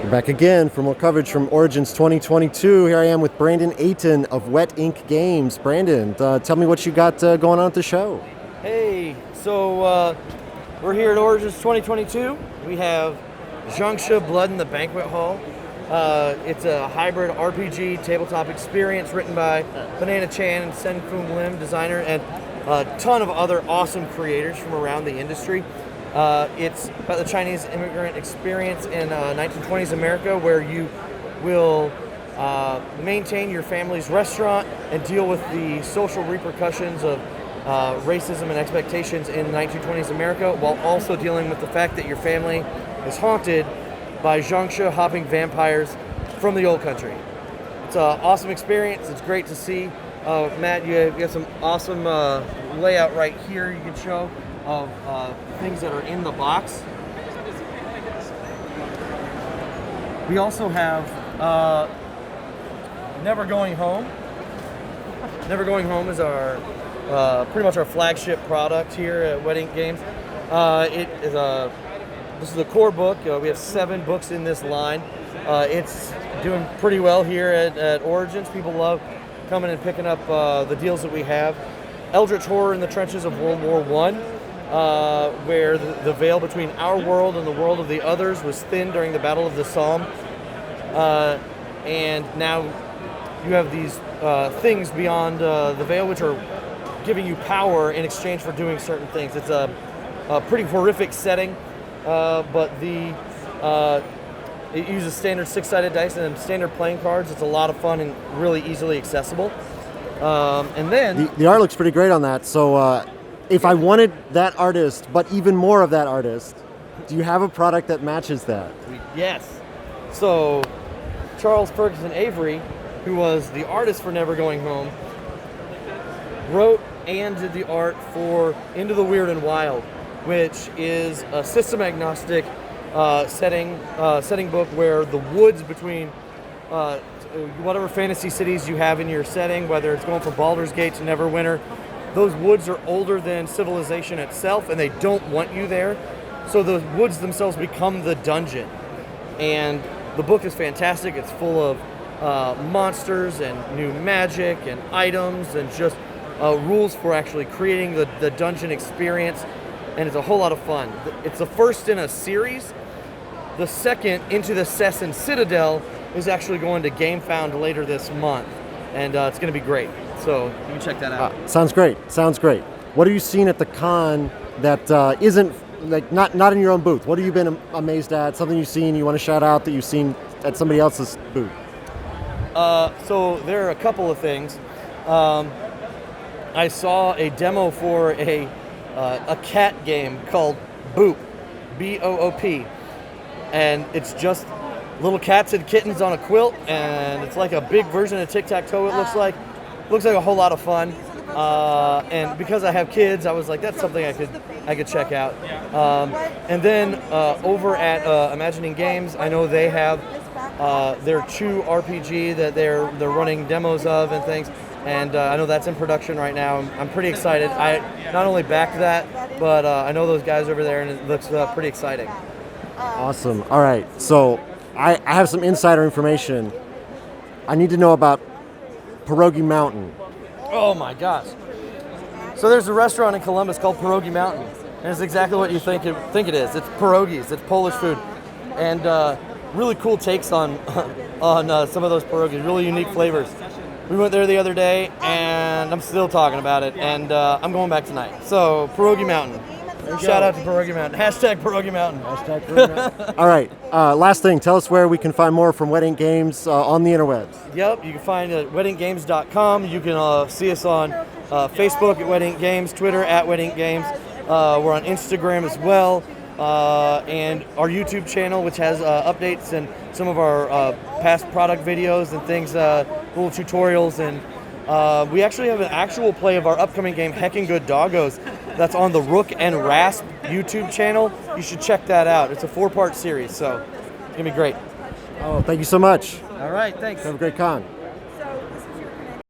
We're back again for more coverage from Origins 2022. Here I am with Brandon Aten of Wet Ink Games. Brandon, tell me what you got going on at the show. Hey, so we're here at Origins 2022. We have Jiangshi Blood in the Banquet Hall. It's a hybrid RPG tabletop experience written by Banana Chan and Sen Foom Lim, designer, and a ton of other awesome creators from around the industry. It's about the Chinese immigrant experience in 1920s America, where you will maintain your family's restaurant and deal with the social repercussions of racism and expectations in 1920s America, while also dealing with the fact that your family is haunted by Jiangshi hopping vampires from the old country. It's an awesome experience. It's great to see. Matt, you have some awesome layout right here you can show of things that are in the box. We also have Never Going Home. Never Going Home is our pretty much our flagship product here at Wet Ink Games. This is the core book. We have 7 books in this line. It's doing pretty well here at Origins. People love coming and picking up the deals that we have. Eldritch Horror in the Trenches of World War I, where the veil between our world and the world of the others was thin during the Battle of the Somme. And now you have these things beyond the veil, which are giving you power in exchange for doing certain things. It's a pretty horrific setting, but it uses standard 6-sided dice and standard playing cards. It's a lot of fun and really easily accessible. And then the art looks pretty great on that. So if I wanted that artist, but even more of that artist, do you have a product that matches that? Yes. So Charles Ferguson Avery, who was the artist for Never Going Home, wrote and did the art for Into the Weird and Wild, which is a system agnostic setting book where the woods between whatever fantasy cities you have in your setting, whether it's going from Baldur's Gate to Neverwinter, those woods are older than civilization itself, and they don't want you there. So the woods themselves become the dungeon. And the book is fantastic. It's full of monsters and new magic and items and just rules for actually creating the dungeon experience. And it's a whole lot of fun. It's the first in a series. The second, Into the Sessin Citadel, is actually going to GameFound later this month. And it's going to be great. So you can check that out. Sounds great. Sounds great. What have you seen at the con that isn't like not in your own booth? What have you been amazed at? Something you've seen you want to shout out that you've seen at somebody else's booth? So there are a couple of things. I saw a demo for a cat game called Boop, B-O-O-P, and it's just little cats and kittens on a quilt, and it's like a big version of tic-tac-toe. It looks like a whole lot of fun. And because I have kids, I was like, that's something I could check out. And then over at Imagining Games, I know they have their Chew RPG that they're running demos of and things. And I know that's in production right now. I'm pretty excited. I not only backed that, but I know those guys over there, and it looks pretty exciting. Awesome. All right. So I have some insider information. I need to know about Pierogi Mountain. Oh my gosh. So there's a restaurant in Columbus called Pierogi Mountain, and it's exactly what you think it is. It's pierogies. It's Polish food, and really cool takes on some of those pierogies. Really unique flavors. We went there the other day, and I'm still talking about it, and I'm going back tonight. So, Pierogi Mountain. Shout out to Pierogi Mountain. Hashtag Pierogi Mountain. Hashtag Pierogi Mountain. All right. Last thing. Tell us where we can find more from Wet Ink Games on the interwebs. Yep. You can find it at wetinkgames.com. You can see us on Facebook at Wet Ink Games, Twitter at Wet Ink Games. We're on Instagram as well. And our YouTube channel, which has updates and some of our past product videos and things, little tutorials, and we actually have an actual play of our upcoming game, Heckin Good Doggos, that's on the Rook and Rasp YouTube channel. You should check that out. It's a 4-part series, so it's going to be great. Oh, thank you so much. All right, thanks. Have a great con.